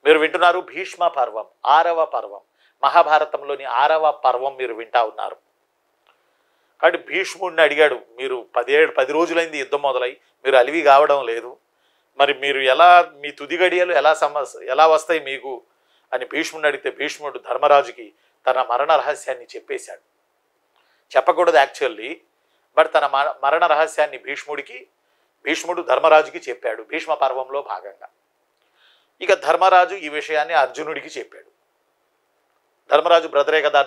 మీరు వింటున్నారు భీష్మ పర్వం, 6వ పర్వం, మహాభారతంలోని 6వ పర్వం మీరు వింటా ఉన్నారు. కాబట్టి భీష్ముడిని అడిగాడు, మీరు 10 రోజులైంది యుద్ధం మొదలై, మీరు అలివి కావడం లేదు, మరి మీరు ఎలా, మీ తుది గడియలు ఎలా వస్తాయి మీకు అని భీష్ముడిని అడిగితే భీష్ముడు ధర్మరాజుకి తన మరణ రహస్యాన్ని చెప్పేశాడు. చెప్పకూడదు యాక్చువల్లీ, బట్ తన మరణ రహస్యాన్ని భీష్ముడు ధర్మరాజుకి చెప్పాడు భీష్మ పర్వంలో భాగంగా. ఇక ధర్మరాజు ఈ విషయాన్ని అర్జునుడికి చెప్పాడు. ధర్మరాజు బ్రదరే కదా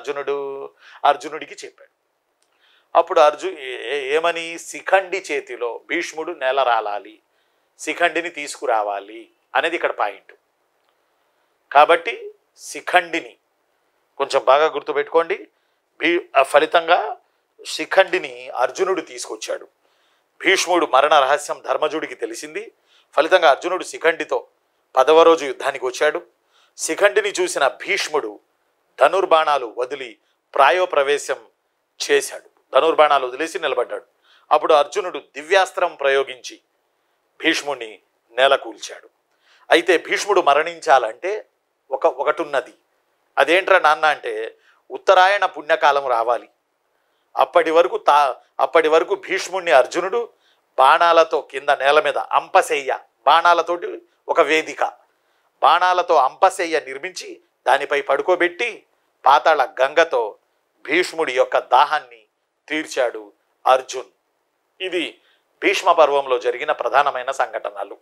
అర్జునుడికి చెప్పాడు. అప్పుడు ఏమని, శిఖండి చేతిలో భీష్ముడు నేల రాలాలి, శిఖండిని తీసుకురావాలి అనేది ఇక్కడ పాయింట్. కాబట్టి శిఖండిని కొంచెం బాగా గుర్తుపెట్టుకోండి. ఫలితంగా శిఖండిని అర్జునుడు తీసుకొచ్చాడు. భీష్ముడు మరణ రహస్యం ధర్మజుడికి తెలిసింది. ఫలితంగా అర్జునుడు శిఖండితో 10వ రోజు యుద్ధానికి వచ్చాడు. శిఖండిని చూసిన భీష్ముడు ధనుర్బాణాలు వదిలి ప్రాయోప్రవేశం చేశాడు. ధనుర్బాణాలు వదిలేసి నిలబడ్డాడు. అప్పుడు అర్జునుడు దివ్యాస్త్రం ప్రయోగించి భీష్ముడిని నేలకూల్చాడు. అయితే భీష్ముడు మరణించాలంటే ఒకటి ఉన్నది. అదేంట్రా నాన్న అంటే, ఉత్తరాయణ పుణ్యకాలం రావాలి. అప్పటి వరకు భీష్ముడిని అర్జునుడు బాణాలతో కింద నేల మీద అంపశయ్య, బాణాలతోటి ఒక వేదిక, బాణాలతో అంపశయ్య నిర్మించి దానిపై పడుకోబెట్టి పాతాళ గంగతో భీష్ముడి యొక్క దాహాన్ని తీర్చాడు అర్జున్. ఇది భీష్మ పర్వంలో జరిగిన ప్రధానమైన సంఘటనలు.